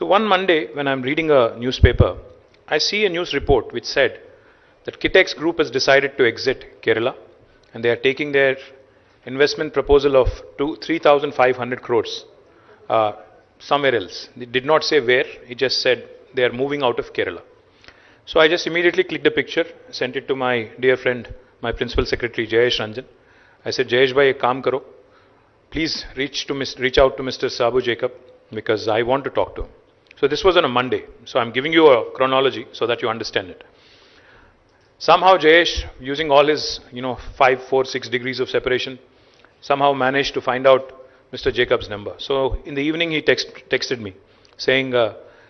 one Monday, when I'm reading a newspaper, I see a news report which said that Kitex Group has decided to exit Kerala and they are taking their investment proposal of 3,500 crores somewhere else. They did not say where, it just said they are moving out of Kerala. So I just immediately clicked a picture, sent it to my dear friend, my principal secretary Jayesh Ranjan. I said, Jayesh bhai, ek kaam karo. Please reach out to Mr. Sabu Jacob because I want to talk to him. So this was on a Monday. So I'm giving you a chronology so that you understand it. Somehow Jayesh, using all his 5, 4, 6 degrees of separation, somehow managed to find out Mr. Jacob's number. So in the evening he texted me saying,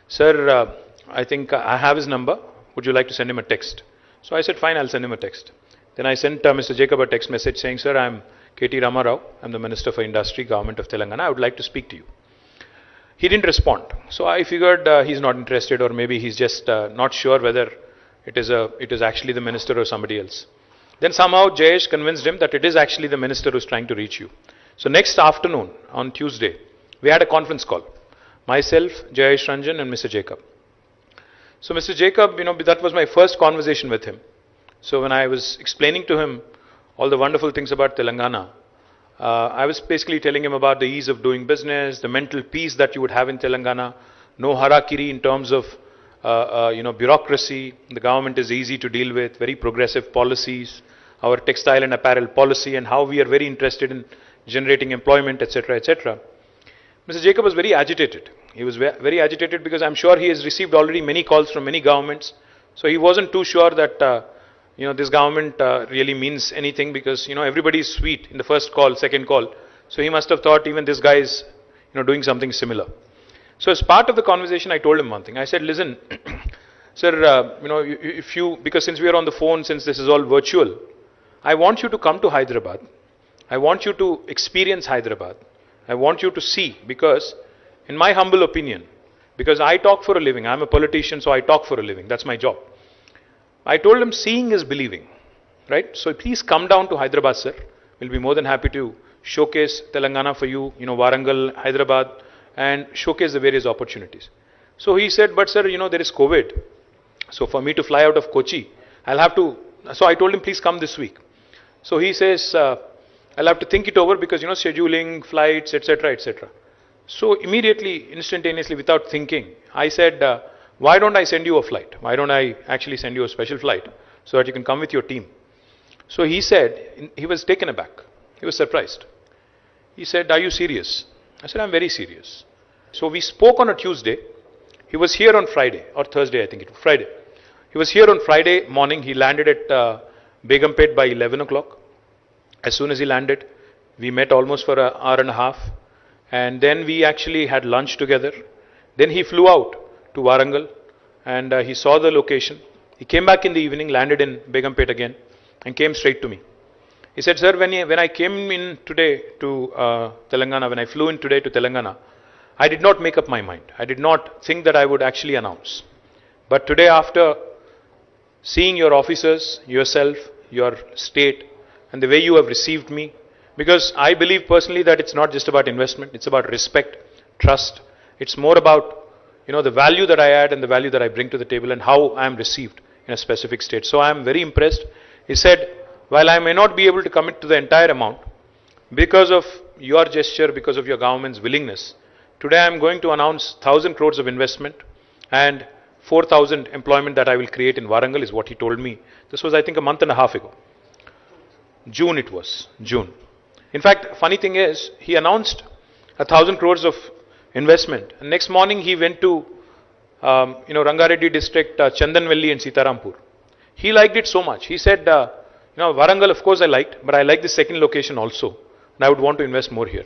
sir, I think I have his number. Would you like to send him a text? So I said, fine, I'll send him a text. Then I sent Mr. Jacob a text message saying, sir, I'm K.T. Rama Rao. I'm the Minister for Industry, Government of Telangana. I would like to speak to you. He didn't respond. So I figured he's not interested, or maybe he's just not sure whether it is actually the minister or somebody else. Then somehow Jayesh convinced him that it is actually the minister who's trying to reach you. So next afternoon, on Tuesday, we had a conference call. Myself, Jayesh Ranjan and Mr. Jacob. So Mr. Jacob, that was my first conversation with him. So when I was explaining to him all the wonderful things about Telangana, I was basically telling him about the ease of doing business, the mental peace that you would have in Telangana, no harakiri in terms of bureaucracy. The government is easy to deal with, very progressive policies, our textile and apparel policy, and how we are very interested in generating employment, etc., etc. Mr. Jacob was very agitated. He was very agitated because I'm sure he has received already many calls from many governments. So he wasn't too sure that this government really means anything because everybody is sweet in the first call, second call. So he must have thought even this guy is doing something similar. So as part of the conversation, I told him one thing. I said, listen, sir, because since we are on the phone, since this is all virtual, I want you to come to Hyderabad. I want you to experience Hyderabad. I want you to see, because in my humble opinion, because I talk for a living, I'm a politician, so I talk for a living. That's my job. I told him seeing is believing, right? So please come down to Hyderabad, sir. We'll be more than happy to showcase Telangana for you, Warangal, Hyderabad, and showcase the various opportunities. So he said, but sir, there is COVID. So for me to fly out of Kochi, I'll have to, so I told him, please come this week. So he says, I'll have to think it over because, scheduling, flights, etc., etc. So immediately, instantaneously, without thinking, I said, why don't I send you a flight? Why don't I actually send you a special flight so that you can come with your team? So he said, he was taken aback. He was surprised. He said, are you serious? I said, I'm very serious. So we spoke on a Tuesday. He was here on Friday or Thursday, I think it was Friday. He was here on Friday morning. He landed at Begumpet by 11 o'clock. As soon as he landed, we met almost for an hour and a half. And then we actually had lunch together. Then he flew out to Warangal and he saw the location. He came back in the evening, landed in Begumpet again and came straight to me. He said, sir, when I came in today to Telangana, when I flew in today to Telangana, I did not make up my mind. I did not think that I would actually announce. But today, after seeing your officers, yourself, your state, and the way you have received me, because I believe personally that it's not just about investment, it's about respect, trust. It's more about, the value that I add and the value that I bring to the table and how I am received in a specific state. So I am very impressed. He said, while I may not be able to commit to the entire amount, because of your gesture, because of your government's willingness, today I am going to announce 1,000 crores of investment and 4,000 employment that I will create in Warangal is what he told me. This was, I think, a month and a half ago. June it was, June. In fact, funny thing is, he announced 1,000 crores of investment. And next morning he went to, Rangareddy district, Chandanvelli and Sitarampur. He liked it so much. He said, Warangal of course I liked, but I like the second location also. And I would want to invest more here.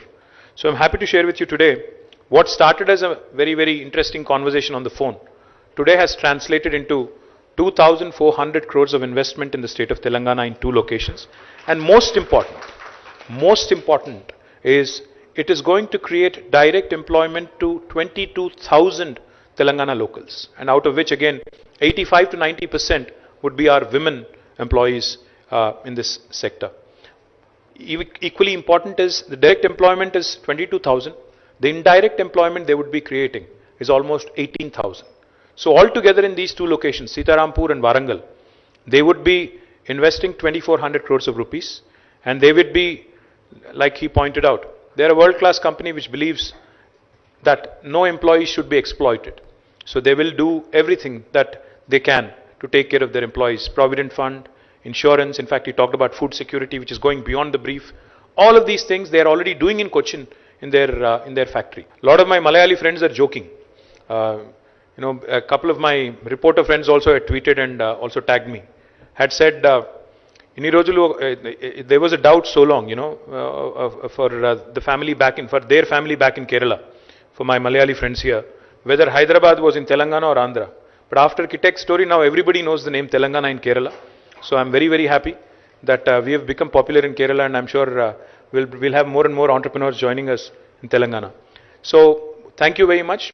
So I'm happy to share with you today what started as a very, very interesting conversation on the phone. Today has translated into 2,400 crores of investment in the state of Telangana in 2 locations. And most important is it is going to create direct employment to 22,000 Telangana locals. And out of which again, 85 to 90% would be our women employees in this sector. Equally important is the direct employment is 22,000. The indirect employment they would be creating is almost 18,000. So altogether in these two locations, Sitarampur and Warangal, they would be investing 2,400 crores of rupees, and they would be, like he pointed out, they're a world-class company which believes that no employee should be exploited. So they will do everything that they can to take care of their employees, provident fund, insurance. In fact, he talked about food security, which is going beyond the brief. All of these things they are already doing in Cochin in their factory. A lot of my Malayali friends are joking. A couple of my reporter friends also had tweeted and also tagged me, had said, inni rojulu, there was a doubt so long, for the family for their family back in Kerala, for my Malayali friends here, whether Hyderabad was in Telangana or Andhra. But after Kitek's story, now everybody knows the name Telangana in Kerala. So I'm very, very happy that we have become popular in Kerala, and I'm sure we'll have more and more entrepreneurs joining us in Telangana. So thank you very much.